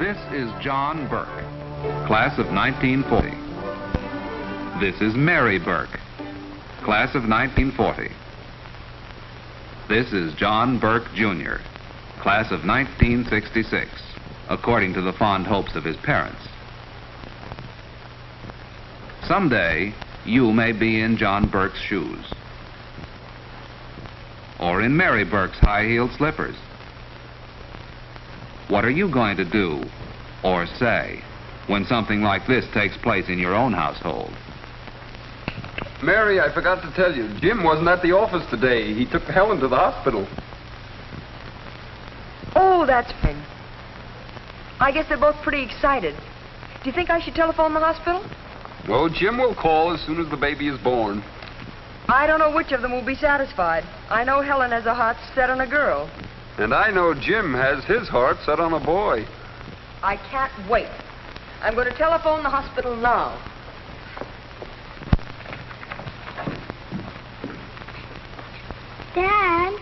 This is John Burke, class of 1940. This is Mary Burke, class of 1940. This is John Burke, Jr., class of 1966, according to the fond hopes of his parents. Someday, you may be in John Burke's shoes, or in Mary Burke's high-heeled slippers. What are you going to do or say when something like this takes place in your own household? Mary, I forgot to tell you, Jim wasn't at the office today. He took Helen to the hospital. Oh, that's fine. I guess they're both pretty excited. Do you think I should telephone the hospital? Oh, Jim will call as soon as the baby is born. I don't know which of them will be satisfied. I know Helen has a heart set on a girl. And I know Jim has his heart set on a boy. I can't wait. I'm going to telephone the hospital now. Dad,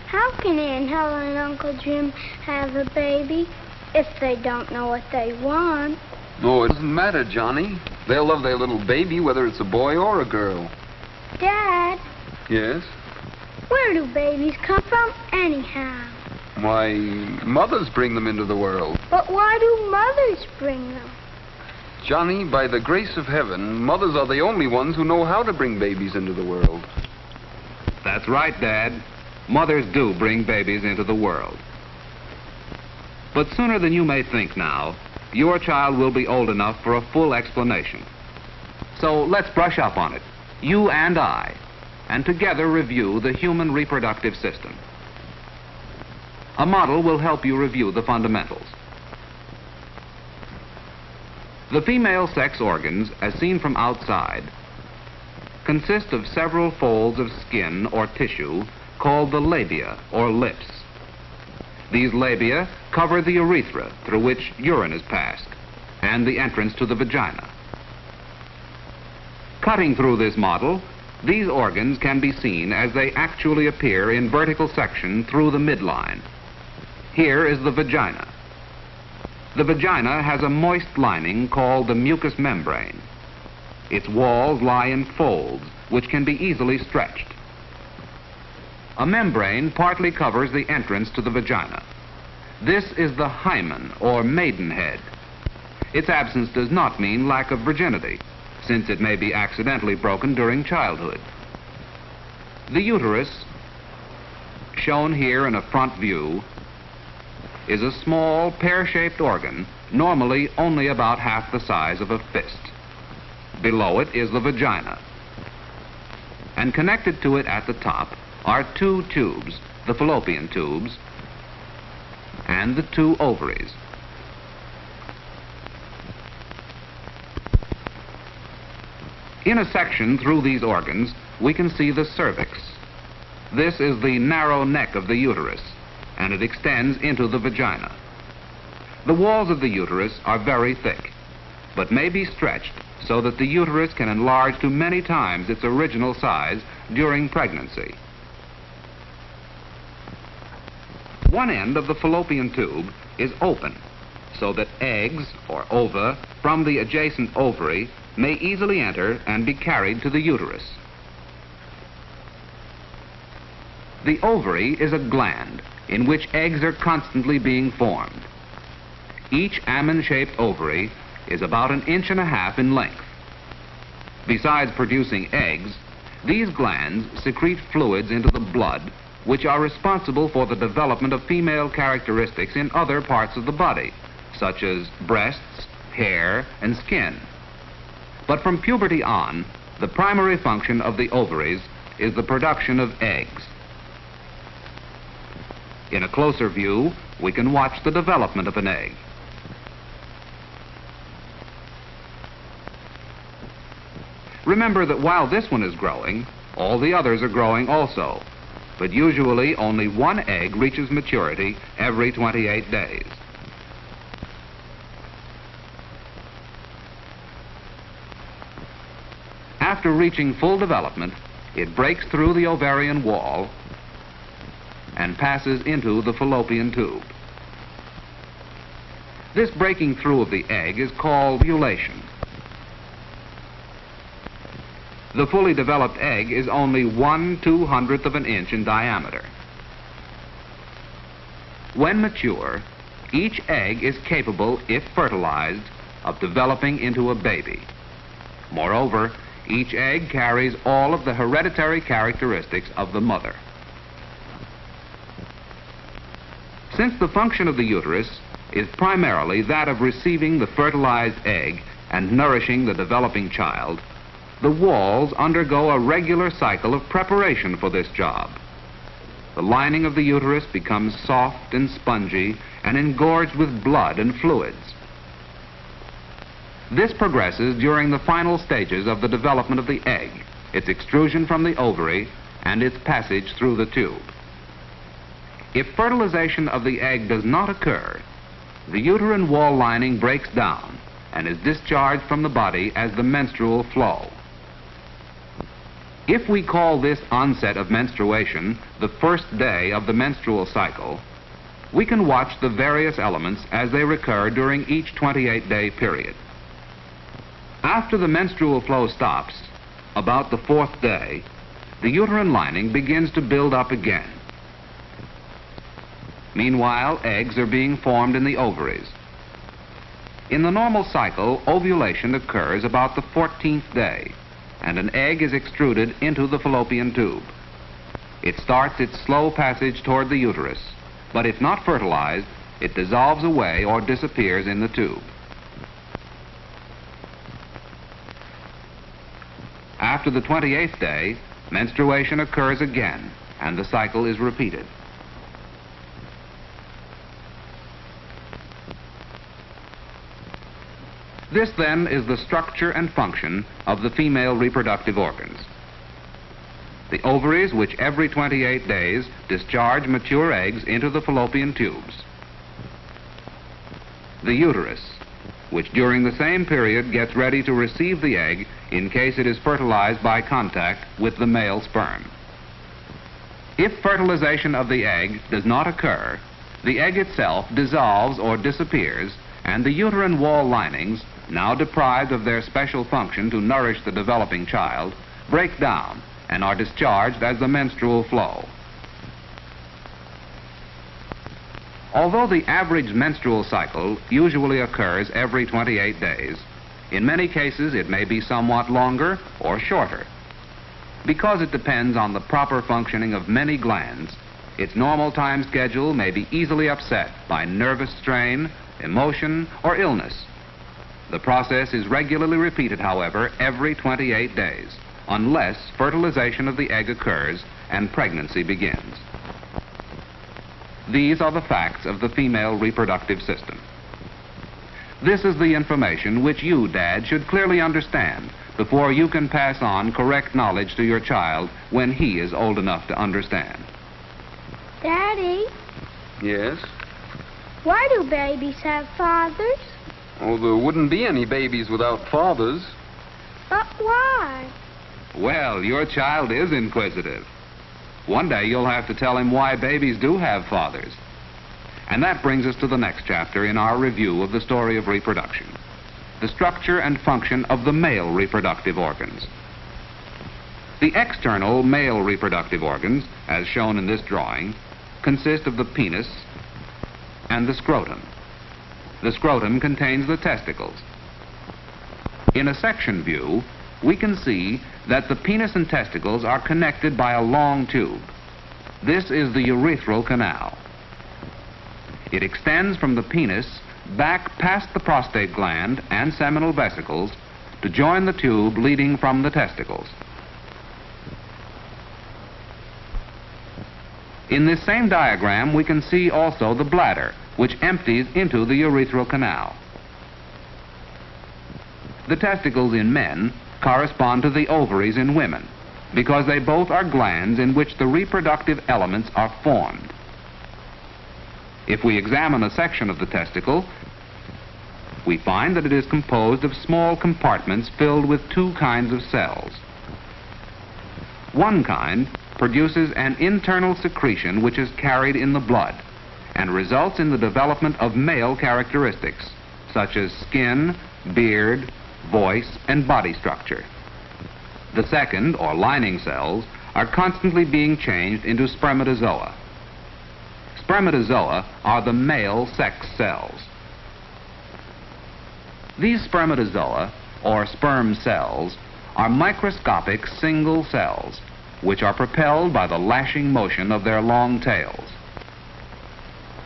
how can Aunt Helen and Uncle Jim have a baby if they don't know what they want? No, it doesn't matter, Johnny. They'll love their little baby, whether it's a boy or a girl. Dad? Yes? Where do babies come from, anyhow? Why, mothers bring them into the world. But why do mothers bring them? Johnny, by the grace of heaven, mothers are the only ones who know how to bring babies into the world. That's right, Dad. Mothers do bring babies into the world. But sooner than you may think now, your child will be old enough for a full explanation. So let's brush up on it, you and I, and together review the human reproductive system. A model will help you review the fundamentals. The female sex organs, as seen from outside, consist of several folds of skin or tissue called the labia or lips. These labia cover the urethra through which urine is passed and the entrance to the vagina. Cutting through this model, these organs can be seen as they actually appear in vertical section through the midline. Here is the vagina. The vagina has a moist lining called the mucous membrane. Its walls lie in folds, which can be easily stretched. A membrane partly covers the entrance to the vagina. This is the hymen, or maidenhead. Its absence does not mean lack of virginity, since it may be accidentally broken during childhood. The uterus, shown here in a front view, is a small pear-shaped organ, normally only about half the size of a fist. Below it is the vagina. And connected to it at the top are two tubes, the fallopian tubes, and the two ovaries. In a section through these organs, we can see the cervix. This is the narrow neck of the uterus, and it extends into the vagina. The walls of the uterus are very thick, but may be stretched so that the uterus can enlarge to many times its original size during pregnancy. One end of the fallopian tube is open so that eggs or ova from the adjacent ovary may easily enter and be carried to the uterus. The ovary is a gland in which eggs are constantly being formed. Each almond-shaped ovary is about 1.5 inches in length. Besides producing eggs, these glands secrete fluids into the blood which are responsible for the development of female characteristics in other parts of the body, such as breasts, hair, and skin. But from puberty on, the primary function of the ovaries is the production of eggs. In a closer view, we can watch the development of an egg. Remember that while this one is growing, all the others are growing also, but usually only one egg reaches maturity every 28 days. After reaching full development, it breaks through the ovarian wall and passes into the fallopian tube. This breaking through of the egg is called ovulation. The fully developed egg is only 1/200th of an inch in diameter. When mature, each egg is capable, if fertilized, of developing into a baby. Moreover, each egg carries all of the hereditary characteristics of the mother. Since the function of the uterus is primarily that of receiving the fertilized egg and nourishing the developing child, the walls undergo a regular cycle of preparation for this job. The lining of the uterus becomes soft and spongy and engorged with blood and fluids. This progresses during the final stages of the development of the egg, its extrusion from the ovary, and its passage through the tube. If fertilization of the egg does not occur, the uterine wall lining breaks down and is discharged from the body as the menstrual flow. If we call this onset of menstruation the first day of the menstrual cycle, we can watch the various elements as they recur during each 28-day period. After the menstrual flow stops, about the 4th day, the uterine lining begins to build up again. Meanwhile, eggs are being formed in the ovaries. In the normal cycle, ovulation occurs about the 14th day, and an egg is extruded into the fallopian tube. It starts its slow passage toward the uterus, but if not fertilized, it dissolves away or disappears in the tube. After the 28th day, menstruation occurs again, and the cycle is repeated. This, then, is the structure and function of the female reproductive organs. The ovaries, which every 28 days discharge mature eggs into the fallopian tubes. The uterus, which during the same period gets ready to receive the egg in case it is fertilized by contact with the male sperm. If fertilization of the egg does not occur, the egg itself dissolves or disappears, and the uterine wall linings, now deprived of their special function to nourish the developing child, break down and are discharged as the menstrual flow. Although the average menstrual cycle usually occurs every 28 days, in many cases it may be somewhat longer or shorter. Because it depends on the proper functioning of many glands, its normal time schedule may be easily upset by nervous strain, emotion, or illness. The process is regularly repeated, however, every 28 days, unless fertilization of the egg occurs and pregnancy begins. These are the facts of the female reproductive system. This is the information which you, Dad, should clearly understand before you can pass on correct knowledge to your child when he is old enough to understand. Daddy, Yes? why do babies have fathers? Oh, there wouldn't be any babies without fathers. But why? Well, your child is inquisitive. One day you'll have to tell him why babies do have fathers. And that brings us to the next chapter in our review of the story of reproduction, the structure and function of the male reproductive organs. The external male reproductive organs, as shown in this drawing, consist of the penis and the scrotum. The scrotum contains the testicles. In a section view, we can see that the penis and testicles are connected by a long tube. This is the urethral canal. It extends from the penis back past the prostate gland and seminal vesicles to join the tube leading from the testicles. In this same diagram, we can see also the bladder, which empties into the urethral canal. The testicles in men correspond to the ovaries in women, because they both are glands in which the reproductive elements are formed. If we examine a section of the testicle, we find that it is composed of small compartments filled with two kinds of cells. One kind produces an internal secretion which is carried in the blood and results in the development of male characteristics, such as skin, beard, voice, and body structure. The second, or lining cells, are constantly being changed into spermatozoa. Spermatozoa are the male sex cells. These spermatozoa, or sperm cells, are microscopic single cells, which are propelled by the lashing motion of their long tails.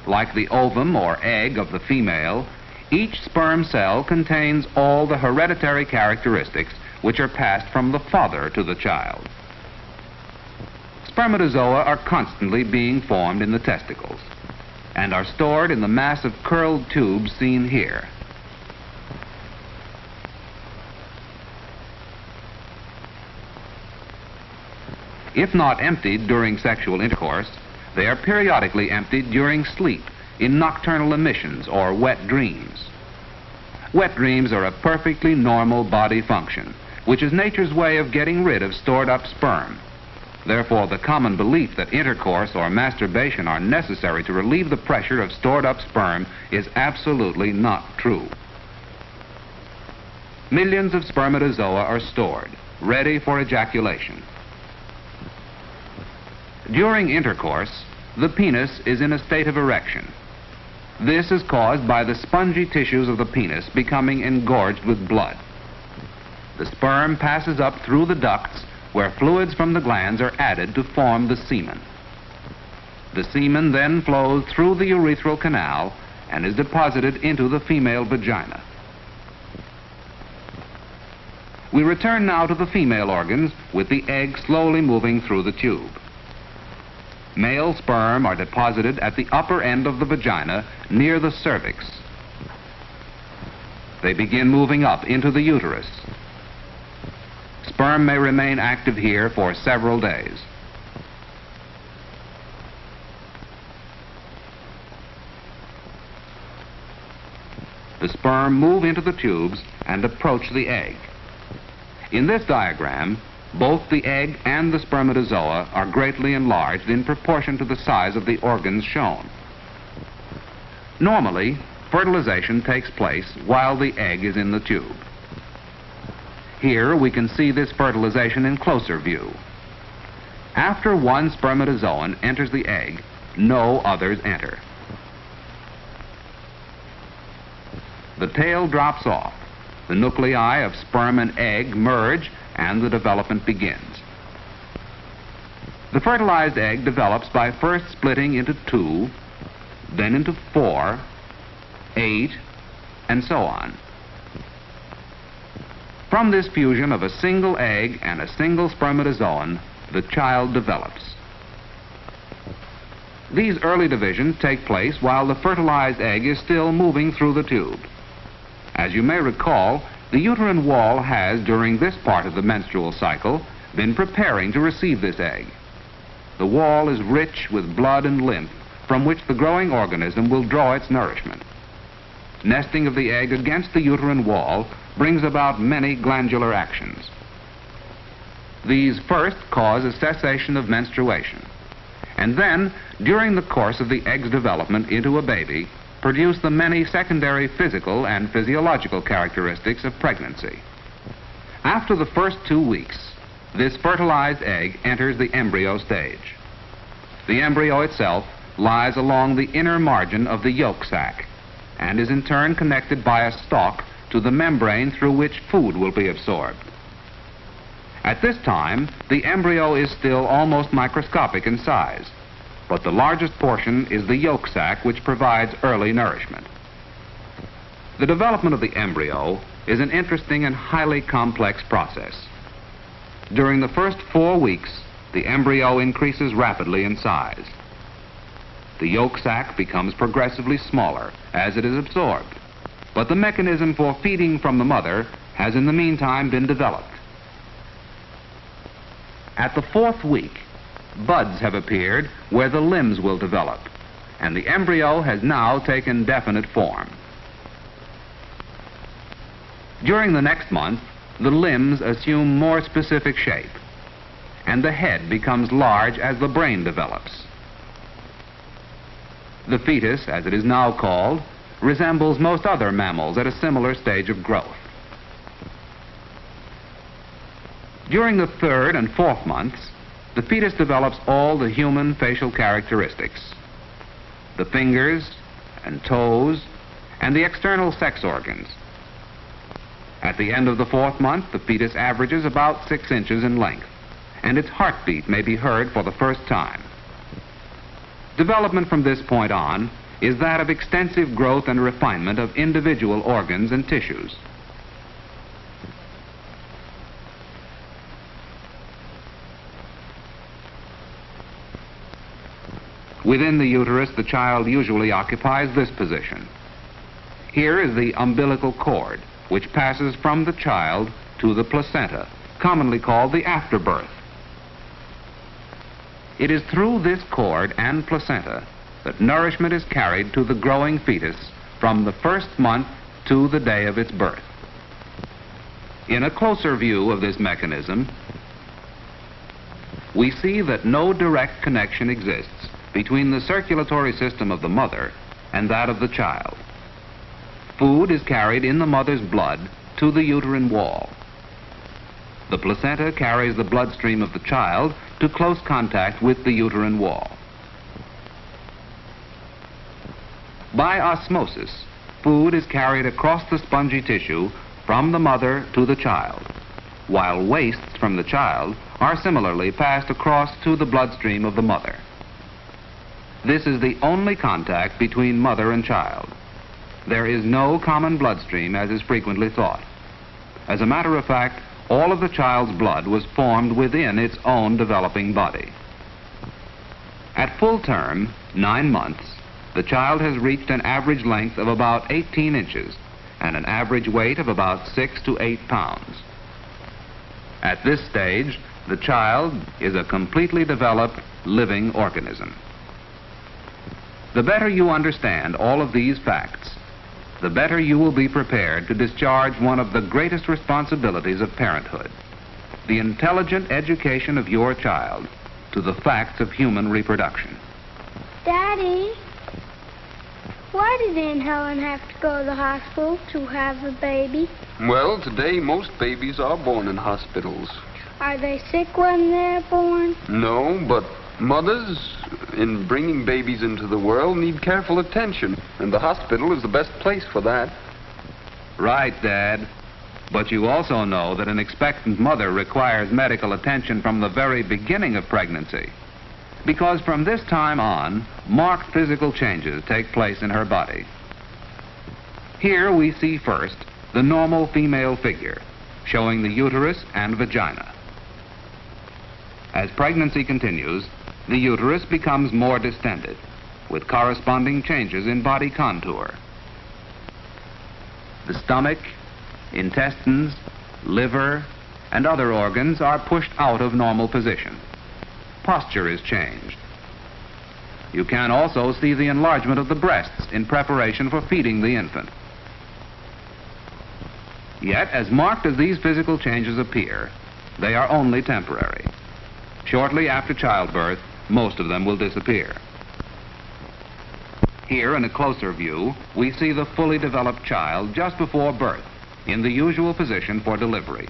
Like the ovum or egg of the female, each sperm cell contains all the hereditary characteristics which are passed from the father to the child. Spermatozoa are constantly being formed in the testicles and are stored in the mass of curled tubes seen here. If not emptied during sexual intercourse, they are periodically emptied during sleep in nocturnal emissions or wet dreams. Wet dreams are a perfectly normal body function, which is nature's way of getting rid of stored up sperm. Therefore, the common belief that intercourse or masturbation are necessary to relieve the pressure of stored up sperm is absolutely not true. Millions of spermatozoa are stored, ready for ejaculation. During intercourse, the penis is in a state of erection. This is caused by the spongy tissues of the penis becoming engorged with blood. The sperm passes up through the ducts where fluids from the glands are added to form the semen. The semen then flows through the urethral canal and is deposited into the female vagina. We return now to the female organs with the egg slowly moving through the tube. Male sperm are deposited at the upper end of the vagina near the cervix. They begin moving up into the uterus. Sperm may remain active here for several days. The sperm move into the tubes and approach the egg. In this diagram, both the egg and the spermatozoa are greatly enlarged in proportion to the size of the organs shown. Normally, fertilization takes place while the egg is in the tube. Here we can see this fertilization in closer view. After one spermatozoan enters the egg, no others enter. The tail drops off. The nuclei of sperm and egg merge and the development begins. The fertilized egg develops by first splitting into 2, then into 4, 8, and so on. From this fusion of a single egg and a single spermatozoan, the child develops. These early divisions take place while the fertilized egg is still moving through the tube. As you may recall, the uterine wall has, during this part of the menstrual cycle, been preparing to receive this egg. The wall is rich with blood and lymph from which the growing organism will draw its nourishment. Nesting of the egg against the uterine wall brings about many glandular actions. These first cause a cessation of menstruation, and then, during the course of the egg's development into a baby, produce the many secondary physical and physiological characteristics of pregnancy. After the first 2 weeks, this fertilized egg enters the embryo stage. The embryo itself lies along the inner margin of the yolk sac and is in turn connected by a stalk to the membrane through which food will be absorbed. At this time, the embryo is still almost microscopic in size, but the largest portion is the yolk sac, which provides early nourishment. The development of the embryo is an interesting and highly complex process. During the first 4 weeks, the embryo increases rapidly in size. The yolk sac becomes progressively smaller as it is absorbed, but the mechanism for feeding from the mother has in the meantime been developed. At the 4th week, buds have appeared where the limbs will develop, and the embryo has now taken definite form. During the next month, the limbs assume more specific shape, and the head becomes large as the brain develops. The fetus, as it is now called, resembles most other mammals at a similar stage of growth. During the 3rd and 4th months, the fetus develops all the human facial characteristics: the fingers and toes and the external sex organs. At the end of the 4th month, the fetus averages about 6 inches in length, and its heartbeat may be heard for the first time. Development from this point on is that of extensive growth and refinement of individual organs and tissues. Within the uterus, the child usually occupies this position. Here is the umbilical cord, which passes from the child to the placenta, commonly called the afterbirth. It is through this cord and placenta that nourishment is carried to the growing fetus from the 1st month to the day of its birth. In a closer view of this mechanism, we see that no direct connection exists between the circulatory system of the mother and that of the child. Food is carried in the mother's blood to the uterine wall. The placenta carries the bloodstream of the child to close contact with the uterine wall. By osmosis, food is carried across the spongy tissue from the mother to the child, while wastes from the child are similarly passed across to the bloodstream of the mother. This is the only contact between mother and child. There is no common bloodstream, as is frequently thought. As a matter of fact, all of the child's blood was formed within its own developing body. At full term, 9 months, the child has reached an average length of about 18 inches and an average weight of about 6 to 8 pounds. At this stage, the child is a completely developed living organism. The better you understand all of these facts, the better you will be prepared to discharge one of the greatest responsibilities of parenthood, the intelligent education of your child to the facts of human reproduction. Daddy, why did Aunt Helen have to go to the hospital to have a baby? Well, today most babies are born in hospitals. Are they sick when they're born? No, but mothers, in bringing babies into the world, need careful attention, and the hospital is the best place for that. Right, Dad. But you also know that an expectant mother requires medical attention from the very beginning of pregnancy, because from this time on, marked physical changes take place in her body. Here we see first the normal female figure, showing the uterus and vagina. As pregnancy continues, the uterus becomes more distended, with corresponding changes in body contour. The stomach, intestines, liver, and other organs are pushed out of normal position. Posture is changed. You can also see the enlargement of the breasts in preparation for feeding the infant. Yet, as marked as these physical changes appear, they are only temporary. Shortly after childbirth, most of them will disappear. Here, in a closer view, we see the fully developed child just before birth, in the usual position for delivery.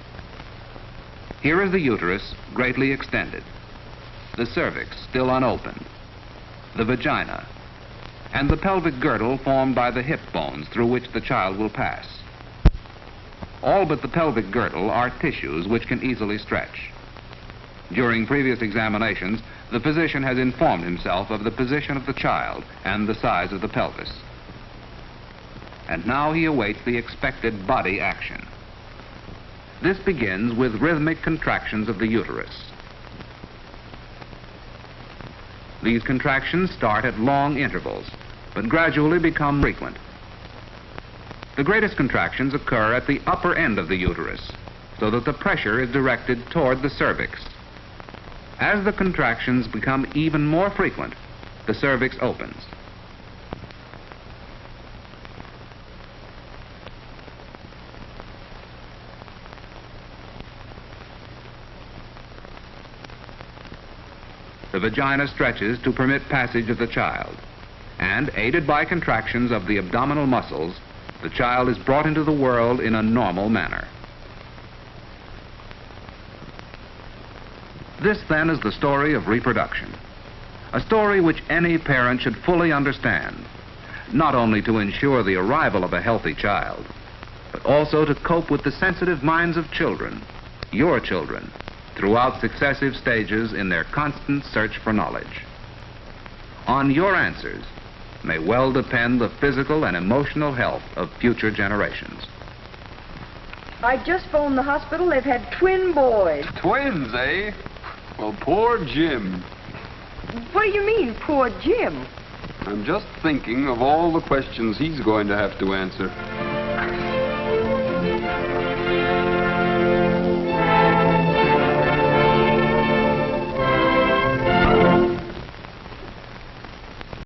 Here is the uterus, greatly extended, the cervix still unopened, the vagina, and the pelvic girdle formed by the hip bones through which the child will pass. All but the pelvic girdle are tissues which can easily stretch. During previous examinations, the physician has informed himself of the position of the child and the size of the pelvis. And now he awaits the expected body action. This begins with rhythmic contractions of the uterus. These contractions start at long intervals, but gradually become frequent. The greatest contractions occur at the upper end of the uterus, so that the pressure is directed toward the cervix. As the contractions become even more frequent, the cervix opens. The vagina stretches to permit passage of the child, and aided by contractions of the abdominal muscles, the child is brought into the world in a normal manner. This, then, is the story of reproduction. A story which any parent should fully understand, not only to ensure the arrival of a healthy child, but also to cope with the sensitive minds of children, your children, throughout successive stages in their constant search for knowledge. On your answers may well depend the physical and emotional health of future generations. I just phoned the hospital. They've had twin boys. Twins, eh? Well, poor Jim. What do you mean, poor Jim? I'm just thinking of all the questions he's going to have to answer.